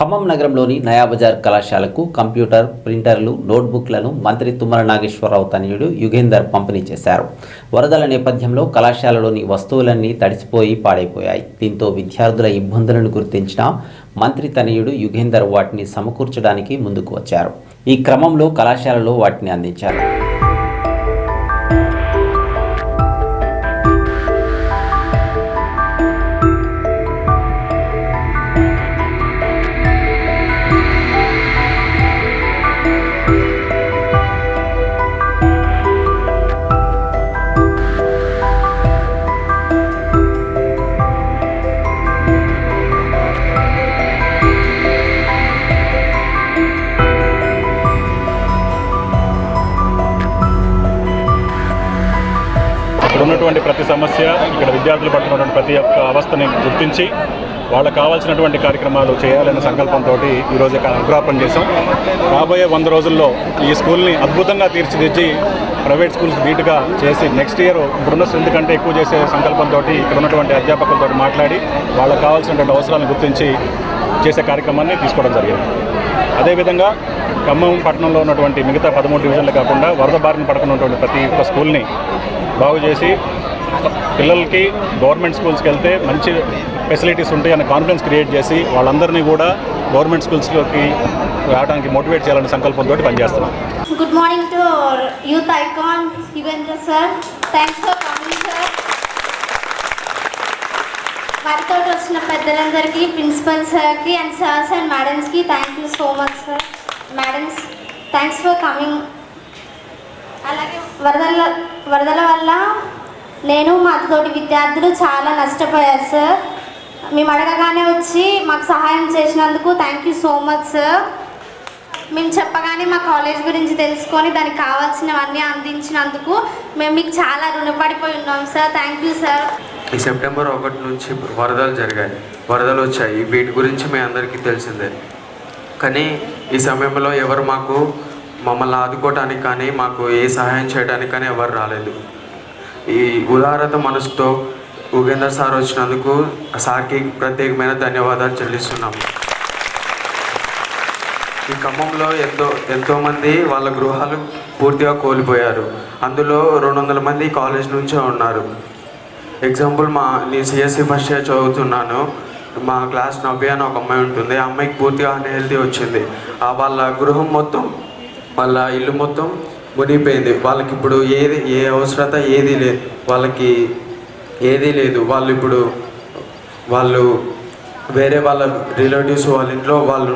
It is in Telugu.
ఖమ్మం నగరంలోని నయాబజార్ కళాశాలకు కంప్యూటర్, ప్రింటర్లు, నోట్బుక్లను మంత్రి తుమ్మల నాగేశ్వరరావు తనయుడు యుగేందర్ పంపిణీ చేశారు. వరదల నేపథ్యంలో కళాశాలలోని వస్తువులన్నీ తడిసిపోయి పాడైపోయాయి. దీంతో విద్యార్థుల ఇబ్బందులను గుర్తించిన మంత్రి తనయుడు యుగేందర్ వాటిని సమకూర్చడానికి ముందుకు వచ్చారు. ఈ క్రమంలో కళాశాలలో వాటిని అందించారు. ఇక్కడ ఉన్నటువంటి ప్రతి సమస్య, ఇక్కడ విద్యార్థులు పడుతున్నటువంటి ప్రతి ఒక్క అవస్థని గుర్తించి వాళ్ళకు కావాల్సినటువంటి కార్యక్రమాలు చేయాలనే సంకల్పంతో ఈరోజు అంకురార్పణ చేశాం. రాబోయే 100 రోజుల్లో ఈ స్కూల్ని అద్భుతంగా తీర్చిదిద్ది ప్రైవేట్ స్కూల్స్ ధీటుగా చేసి నెక్స్ట్ ఇయర్ ఇప్పుడున్న స్ట్రెంత్ కంటే ఎక్కువ చేసే సంకల్పంతో ఇక్కడ ఉన్నటువంటి అధ్యాపకులతో మాట్లాడి వాళ్ళకు కావాల్సినటువంటి అవసరాలను గుర్తించి చేసే కార్యక్రమాన్ని తీసుకోవడం జరిగింది. అదేవిధంగా ఖమ్మం పట్టణంలో ఉన్నటువంటి మిగతా 13 డివిజన్లు కాకుండా వరద బారిన పడుతున్నటువంటి ప్రతి ఒక్క స్కూల్ని బాగు చేసి పిల్లలకి గవర్నమెంట్ స్కూల్స్కి వెళ్తే మంచి ఫెసిలిటీస్ ఉంటాయి అనే కాన్ఫిడెన్స్ క్రియేట్ చేసి వాళ్ళందరినీ కూడా గవర్నమెంట్ స్కూల్స్లోకి రావడానికి మోటివేట్ చేయాలనే సంకల్పంతో పనిచేస్తున్నాం. Good morning to youth icon Yugendra sir. Thanks for coming sir. వారితో వచ్చిన పెద్దలందరికీ, ప్రిన్సిపల్ సార్కి అండ్ సార్స్ అండ్ మేడమ్స్కి thank you so much sir. Madams thanks for coming. అలాగే వరదల వల్ల నేను మా తోటి విద్యార్థులు చాలా నష్టపోయారు సార్. మేము అడగగానే వచ్చి మాకు సహాయం చేసినందుకు thank you so much sir. మేము చెప్పగానే మా కాలేజ్ గురించి తెలుసుకొని దానికి కావాల్సినవన్నీ అందించినందుకు మేము మీకు చాలా రుణపడిపోయి ఉన్నాం సార్. Thank you sir. ఈ సెప్టెంబర్ 1 నుంచి వరదలు వచ్చాయి. వీటి గురించి మీ అందరికీ తెలిసిందే. కానీ ఈ సమయంలో ఎవరు మమ్మల్ని ఆదుకోవటానికి కానీ మాకు ఏ సహాయం చేయడానికి కానీ ఎవరు రాలేదు. ఈ ఉదారత మనసుతో యుగేందర్ సార్ వచ్చినందుకు సార్కి ప్రత్యేకమైన ధన్యవాదాలు చెల్లిస్తున్నాము. ఈ ఖమ్మంలో ఎంతోమంది వాళ్ళ గృహాలు పూర్తిగా కోల్పోయారు. అందులో 200 మంది కాలేజ్ నుంచే ఉన్నారు. ఎగ్జాంపుల్ నేను సిఎస్సి ఫస్ట్ ఇయర్ చదువుతున్నాను. మా క్లాస్ నవ్య అని ఒక అమ్మాయి ఉంటుంది. ఆ అమ్మాయికి పూర్తిగా అన్హెల్తీ వచ్చింది. వాళ్ళ గృహం మొత్తం, వాళ్ళ ఇల్లు మొత్తం మునిగిపోయింది. వాళ్ళకి ఇప్పుడు ఏ అవసరత ఏదీ లేదు, వాళ్ళకి ఏదీ లేదు. వాళ్ళు వేరే వాళ్ళ రిలేటివ్స్ వాళ్ళ ఇంట్లో వాళ్ళు